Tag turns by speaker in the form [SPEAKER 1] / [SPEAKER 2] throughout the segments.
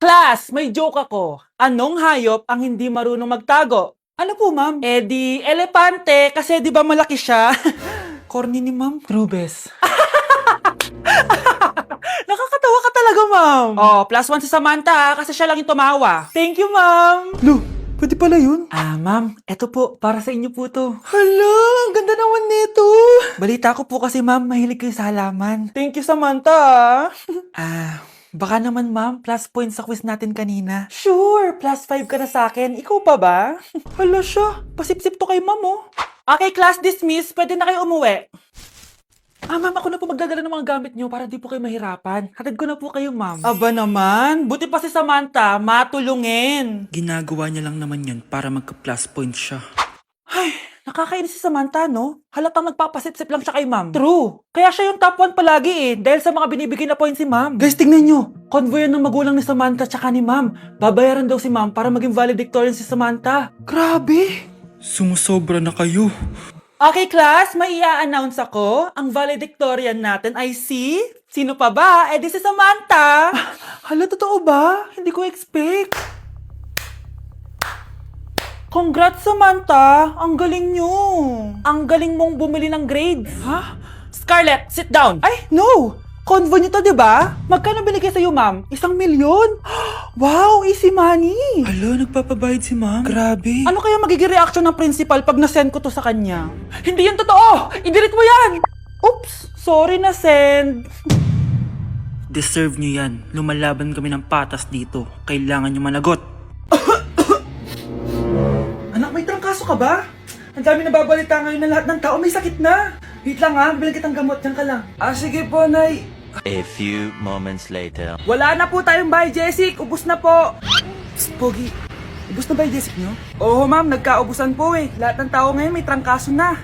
[SPEAKER 1] Class, may joke ako. Anong hayop ang hindi marunong magtago? Ano po, ma'am? Eh di, elepante, kasi di ba malaki siya? Corny ni ma'am. Rubes. Nakakatawa ka talaga, ma'am. Oh, +1 si Samantha, kasi siya lang yung tumawa. Thank you, ma'am. Lu, pwede pala yun? Ma'am, eto po, para sa inyo po to. Hala, ang ganda naman nito. Balita ko po kasi, ma'am, mahilig kayo sa halaman. Thank you, Samantha. Baka naman, ma'am, plus points sa quiz natin kanina. Sure, +5 ka na sa akin. Ikaw pa ba? Hala siya, pasip-sip to kay ma'am, oh. Okay, class dismissed. Pwede na kayo umuwi. Ma'am, ako na po magdadala ng mga gamit nyo para di po kayo mahirapan. Hatid ko na po kayo, ma'am. Aba naman, buti pa si Samantha, matulungin. Ginagawa niya lang naman yan para magka-plus points siya. Ay, nakakainis si Samantha, no? Halatang nagpapasip-sip lang siya kay ma'am. True. Kaya siya yung top 1 palagi dahil sa mga binibigay na points si ma'am. Guys, tingnan nyo. Convoy yan ng magulang ni Samantha tsaka ni ma'am. Babayaran daw si ma'am para maging valedictorian si Samantha. Grabe. Sumusobra na kayo. Okay, class, may i-announce ako. Ang valedictorian natin ay si... Sino pa ba? Eh, di si Samantha. Hala, totoo ba? Hindi ko expect. Congrats, Samantha! Ang galing nyo! Ang galing mong bumili ng grades! Ha? Scarlett, sit down! Ay, no! Convo nyo to, diba? Magkano binigay sa'yo, ma'am? 1,000,000? Wow, easy money! Hala, nagpapabayad si ma'am? Grabe! Ano kaya magiging reaction ng principal pag nasend ko to sa kanya? Hindi yan totoo! I-delete mo yan! Oops! Sorry na send! Deserve nyo yan. Lumalaban kami ng patas dito. Kailangan nyo managot. Anak, may trangkaso ka ba? Ang dami nababalita ngayon na lahat ng tao may sakit na. Wait lang ha, bilang kitang gamot. Diyan ka lang. Sige po, Nay.
[SPEAKER 2] A few moments later.
[SPEAKER 1] Wala na po tayong buy, Jessic. Ubus na po. Psst, Pogi. Ubus na ba yung Jessic nyo? Oo, ma'am. Nagkaubusan po eh. Lahat ng tao ngayon may trangkaso na.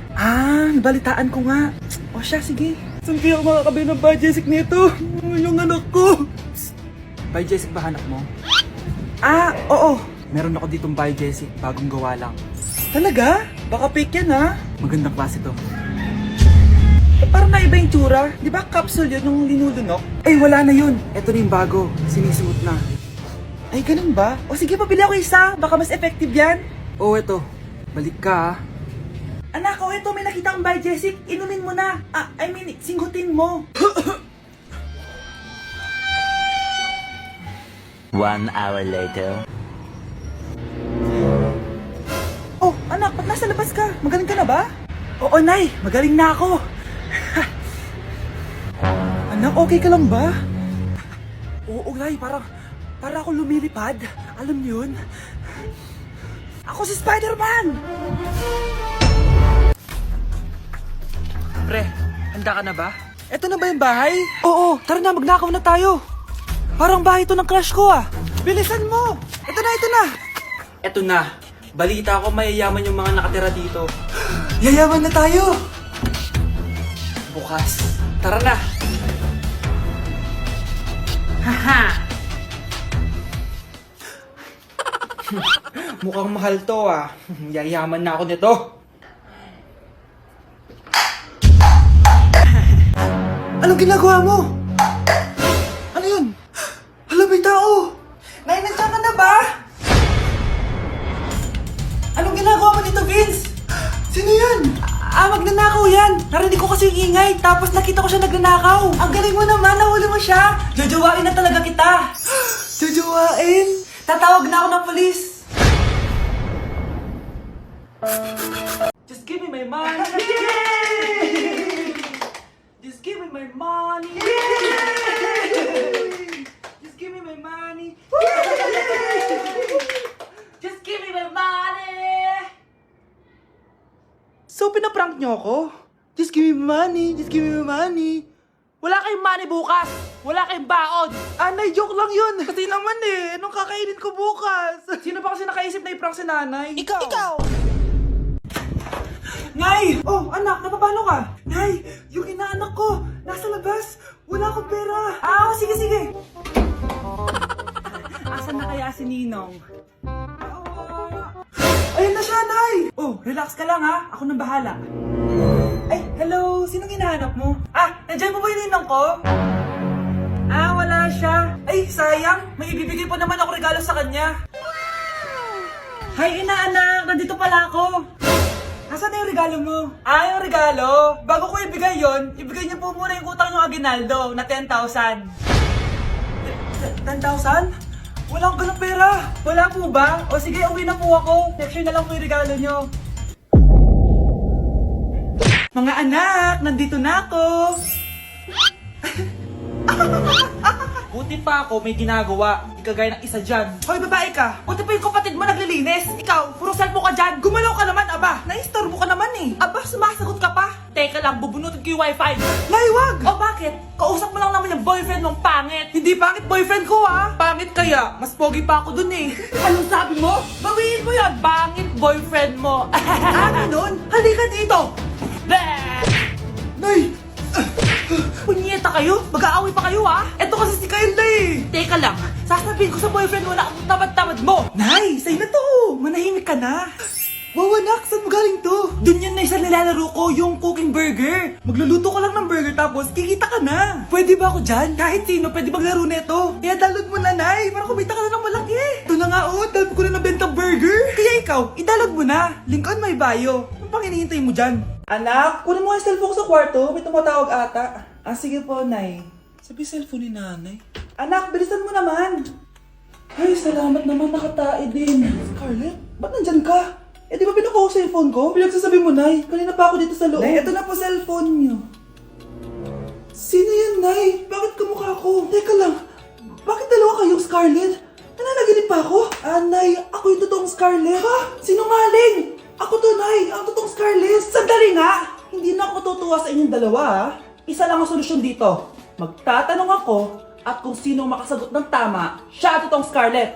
[SPEAKER 1] Nabalitaan ko nga. O siya, sige. Saan kaya ako makakabili ng buy, Jessic nito? Yung anak ko. Psst. Buy, Jessic ba hanap mo? Oo. Meron ako ditong buy, Jessic. Bagong gawa lang. Talaga? Baka fake yan ha? Magandang klase to. Parang naiba yung tsura. Di ba capsule yun nung linulunok? Ay, wala na yun. Ito na yung bago. Sinisuot na. Ay, ganun ba? O sige, pabili ako isa. Baka mas effective yan. Eto. Balik ka, ha? Anak, eto. May nakita kang buy, Jessic. Inumin mo na. Singhutin mo.
[SPEAKER 2] 1 hour later.
[SPEAKER 1] Oh, anak, ba't nasa labas ka? Magaling ka na ba? Oo, Nay. Magaling na ako. Anak, okay ka lang ba? Oo, Nay. Para ako lumilipad. Alam niyo yun? Ako si Spider-Man! Pre, handa ka na ba? Eto na ba yung bahay? Oo, tara na, magnakaw na tayo. Parang bahay to ng crush ko ah. Bilisan mo! Ito na! Eto na. Balita ko mayayaman yung mga nakatira dito. Yayaman na tayo! Bukas. Tara na! Haha! Mukhang mahal to ah. Yayaman na ako nito. Anong ginagawa mo? Ano yun? Hala, may tao! Nay, nandiyan ka na ba? Anong ginagawa mo dito, Vince? Sino yan? Magnanakaw yan. Narinig ko kasi yung ingay, tapos nakita ko siya nagnanakaw. Ang galing mo naman, nahuli mo siya. Jojowain na talaga kita. Jojowain? Tatawag na ako ng polis. Just give me my money. Just give me my money. Just give me my money. Just give me my money. So, pinaprank nyo ako? Just give me money, just give me money. Wala kayong money bukas! Wala kayong baon! Nay, joke lang yun! Kasi naman anong kakainin ko bukas? Sino ba kasi nakaisip na i-prank si nanay? Ikaw! Nay! Oh, anak, napapalo ka? Nay, yung inaanak ko, nasa labas. Wala akong pera. Sige. Asan na kaya si Ninong? Ayun na siya, Nay! Oh, relax ka lang ha. Ako nang bahala. Ay, hello. Sinong hinahanap mo? Nandiyan mo ba yung ninong ko? Wala siya. Ay, sayang. May ibibigay pa naman ako regalo sa kanya. Hi, inaanak! Nandito pala ako. Nasaan na yung regalo mo? Yung regalo? Bago ko ibigay yon, ibigay niyo po muna yung utang yung Aguinaldo na 10,000. 10,000? Wala akong ganong pera. Wala po ba? O sige, uwi na po ako. Next year na lang po yung regalo niyo. Mga anak, nandito na ako. Buti pa ako may ginagawa. Di kagaya ng isa dyan. Hoy, babae ka. Buti pa yung kapatid mo naglilinis. Ikaw, puro cellphone ka dyan. Gumalaw ka naman, aba. Naistorbo ka naman eh. Aba, sumasagot ka pa. Teka lang, bubunutin ko yung wifi. Nay, wag! O bakit? Kausap mo lang naman yung boyfriend mong pangit. Hindi pangit boyfriend ko ha. Pangit kaya? Mas pogi pa ako dun eh. Anong sabi mo? Bawiin mo yan. Pangit boyfriend mo. Ganun? Halika dito. Nay! Punyeta kayo? Mag-aaway pa kayo ha? Eto kasi si Kyle na eh. Teka lang, sasabihin ko sa boyfriend mo na ang tamad-tamad mo. Nay, sa'yo na to. Manahimik ka na. Wow anak, saan mo galing to? Dun yun na isa nilalaro ko, yung cooking burger. Magluluto ka lang ng burger tapos kikita ka na. Pwede ba ako dyan? Kahit sino pwede maglaro neto. Kaya download mo na, Nay, para kumita ka na ng malaki. Ito na nga dami ko na nabenta burger. Kaya ikaw, i-download mo na. Link on my bio. Ano pang hinihintay mo dyan? Anak, kunin mo ang cellphone ko sa kwarto. May tumatawag ata. Sige po, Nay. Sabi cellphone ni nanay. Anak, bilisan mo naman. Ay, salamat naman, nakatae din. Scarlett, ba't nandyan ka? Di ba pinukuha ko sa cellphone ko? Pinagsasabi mo, Nay. Kanina pa ako dito sa loob. Nay, eto na po cellphone niyo. Sino yan, Nay? Bakit kamukha ko? Teka lang, bakit dalawa kayong Scarlett? Nananaginip pa ako? Nay, ako yung totoong Scarlett. Ha? Sinungaling? Ako to, Nay. Ang totoong Scarlett. Sandali nga. Hindi na ako tutuwa sa inyong dalawa, ha? Isa lang ang solusyon dito. Magtatanong ako at kung sino makasagot ng tama, siya ang totoong Scarlett.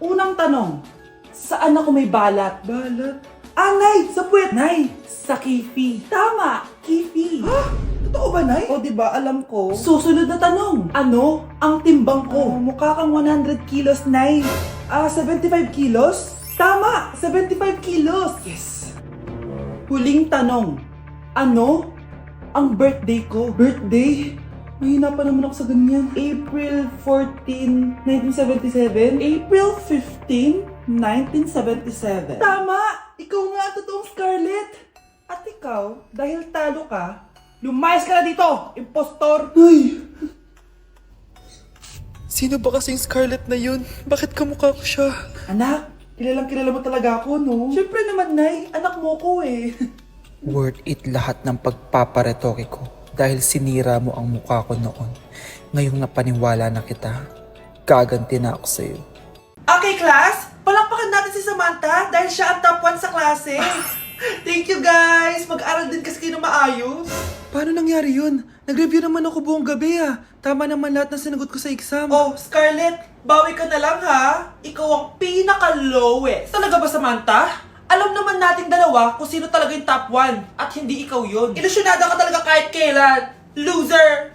[SPEAKER 1] Unang tanong, saan ako may balat? Balat? Nay! Sa puwet! Nay! Sa kifi. Tama! Kifi. Ha? Totoo ba, Nay? O, diba? Alam ko. Susunod na tanong. Ano ang timbang ko? Mukha kang 100 kilos, Nay. 75 kilos? Tama! 75 kilos! Yes! Huling tanong. Ano ang birthday ko? Birthday? Mahina pa naman ako sa ganyan. April 14, 1977? April 15, 1977. Tama! Ikaw nga ang totoong Scarlett! At ikaw, dahil talo ka, lumayas ka na dito! Impostor! Ay!
[SPEAKER 3] Sino ba kasing Scarlett na yun? Bakit kamukha ko siya?
[SPEAKER 1] Anak, kilalang kilala mo talaga ako, no? Siyempre naman, Nay. Anak mo ko eh.
[SPEAKER 3] Worth it lahat ng pagpaparetoke ko dahil sinira mo ang mukha ko noon. Ngayong napaniwala na kita, gaganti na ako sa'yo.
[SPEAKER 1] Okay, class. Palakpakan natin si Samantha dahil siya ang top 1 sa klase. Thank you, guys. Mag-aral din kasi kayo na maayos.
[SPEAKER 3] Paano nangyari yun? Nag-review naman ako buong gabi Tama naman lahat ng sinagot ko sa exam.
[SPEAKER 1] Oh, Scarlett, bawi ka na lang ha. Ikaw ang pinaka-lowest. Talaga ba, Samantha? Alam naman nating dalawa kung sino talaga yung top 1 at hindi ikaw yun. Ilusyonada ka talaga kahit kailan. Loser!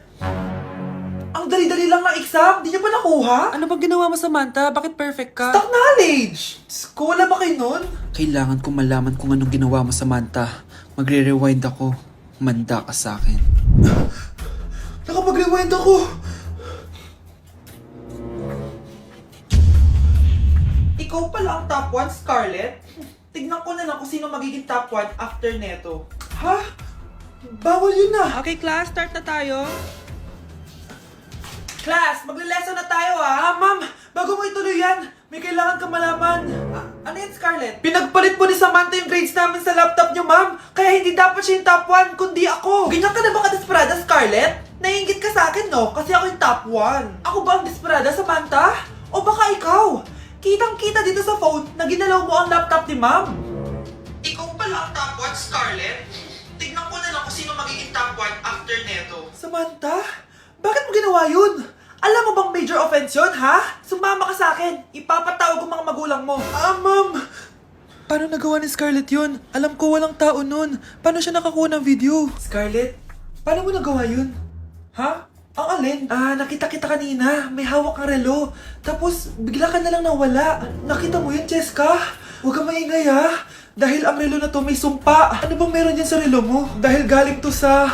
[SPEAKER 1] Ang dali-dali lang ng exam, di niya pa nakuha?
[SPEAKER 3] Ano bang ginawa mo, Samantha? Bakit perfect ka?
[SPEAKER 1] Stock knowledge! Wala ba kayo nun?
[SPEAKER 3] Kailangan kong malaman kung anong ginawa mo, Samantha. Magre-rewind ako. Manda ka sa akin.
[SPEAKER 1] Nakapag-rewind ako! Ikaw pala ang top 1, Scarlett? Tignan ko na lang kung sino magiging top 1 after neto. Ha? Bawal yun na!
[SPEAKER 3] Okay, class. Start na tayo.
[SPEAKER 1] Class, magle-lesson na tayo ha! Ma'am, bago mo ituloy yan, may kailangan ka malaman. Ano yan, Scarlett? Pinagpalit po ni Samantha yung grades namin sa laptop niyo, ma'am. Kaya hindi dapat siya yung top 1, kundi ako. Ganyan ka na ba ka-desperada, Scarlett? Naiingit ka sa akin, no? Kasi ako yung top 1. Ako ba ang desperada, Samantha? O baka ikaw? Kitang-kita dito sa phone na ginalaw mo ang laptop ni ma'am. Ikaw pala ang top 1, Scarlett? Tignan ko na lang kung sino magiging top 1 after neto. Samantha? Bakit mo ginawa yun? Alam mo bang major offense yun, ha? Sumama ka sa akin. Ipapatawag ko mga magulang mo. Ma'am!
[SPEAKER 3] Paano nagawa ni Scarlett yun? Alam ko walang tao nun. Paano siya nakakuha ng video?
[SPEAKER 1] Scarlett, paano mo nagawa yun? Ha? Ang alin? Nakita kita kanina. May hawak kang relo. Tapos, bigla ka na lang nawala. Nakita mo yun, Cheska? Huwag kang maingay, ha? Dahil ang relo na to may sumpa. Ano bang meron yan sa relo mo? Dahil galing to sa...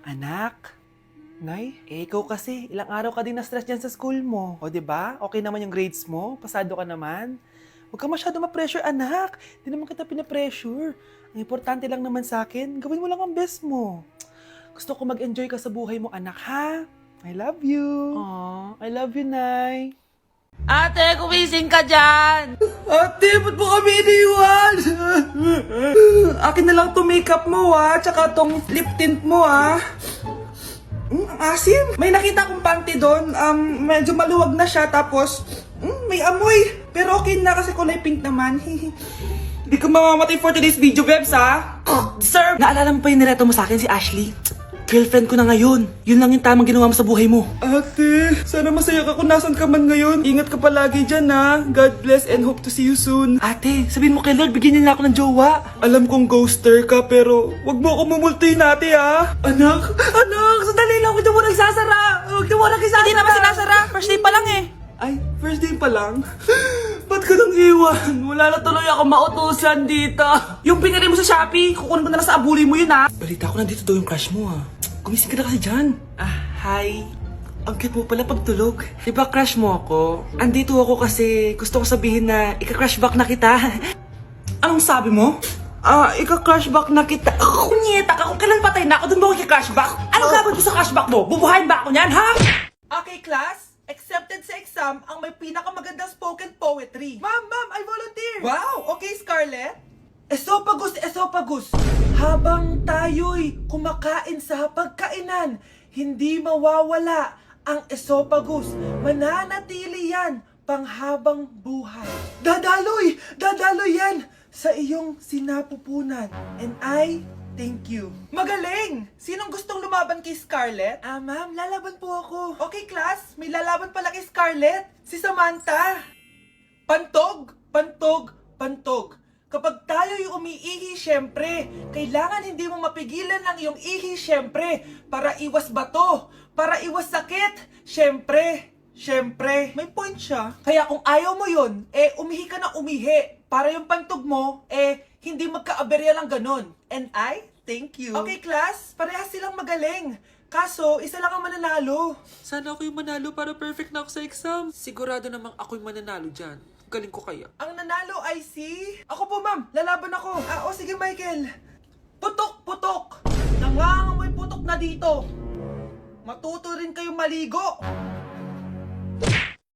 [SPEAKER 1] Anak, Nay, ikaw kasi, ilang araw ka din na-stress dyan sa school mo. O, 'di ba? Okay naman yung grades mo? Pasado ka naman? Huwag ka masyado ma-pressure, anak. Hindi naman kita pina-pressure. Ang importante lang naman sa akin, gawin mo lang ang best mo. Gusto ko mag-enjoy ka sa buhay mo, anak, ha? I love you. Aww, I love you, Nay. Ate, kumising ka dyan! Ate, ba't mo kami iniwan? Akin na lang to makeup mo, ha? Tsaka tong lip tint mo, ha? Ang asim. May nakita akong panty doon. Medyo maluwag na siya. Tapos, may amoy. Pero okay na kasi kulay pink naman. Hindi ka mamamatay for today's video, Bebs, ha? Sir! Naalala mo pa yung nireto mo sa akin, si Ashley? Girlfriend ko na ngayon. Yun lang yung tamang ginawa mo sa buhay mo. Ate, sana masaya ka kung nasan ka man ngayon. Ingat ka palagi dyan, ha? God bless and hope to see you soon. Ate, sabihin mo kay Lord, bigyan niya na ako ng jowa. Alam kong ghoster ka, pero wag mo ako mumultuin, ate, ha? Anak, sandali lang. Huwag na mo nagsasara. Huwag na mo nagsasara. Hindi naman sinasara. First day pa lang, eh. Ay, first day pa lang? Ba't ka nang iwan? Wala na tuloy ako mautusan dito. Yung pinari mo sa Shopee, kukunin ko na lang sa abuli mo yun, ha? Balita ko nandito daw yung crush mo, ha? Gumising ka na kasi dyan. Hi. Ang cute mo pala pagtulog. Diba crush mo ako? Andito ako kasi gusto ko sabihin na ika-crush back na kita. Anong sabi mo? Ika-crush back na kita. Kunyeta ka, kung kailan patay na ako, dun ba ako ika-crush back? Anong gagawin mo sa crush back mo? Bubuhayin ba ako niyan, ha? Okay, class. Accepted sa exam ang may pinakamagandang spoken poetry. Ma'am, I volunteer. Wow, okay, Scarlett. Esophagus. Habang tayo'y kumakain sa pagkainan, hindi mawawala ang esophagus. Mananatili yan panghabang buhay. Dadaloy yan sa iyong sinapupunan. And I thank you. Magaling! Sinong gustong lumaban kay Scarlett? Ma'am, lalaban po ako. Okay, class. May lalaban pala kay Scarlett. Si Samantha. Pantog. Kapag tayo'y umiihi, syempre, kailangan hindi mo mapigilan ang iyong ihi, syempre, para iwas bato, para iwas sakit, syempre, may point siya. Kaya kung ayaw mo yun, umihi ka na umihi, para yung pantog mo, hindi magka-aberya lang ganon. And I thank you. Okay, class, parehas silang magaling. Kaso, isa lang ang mananalo. Sana ako yung manalo para perfect na ako sa exam. Sigurado namang ako yung mananalo dyan. Galing ko kaya. Ang nanalo ay si... Ako po, ma'am. Lalaban ako. Sige, Michael. Putok. Nangangamoy putok na dito. Matuto rin kayong maligo.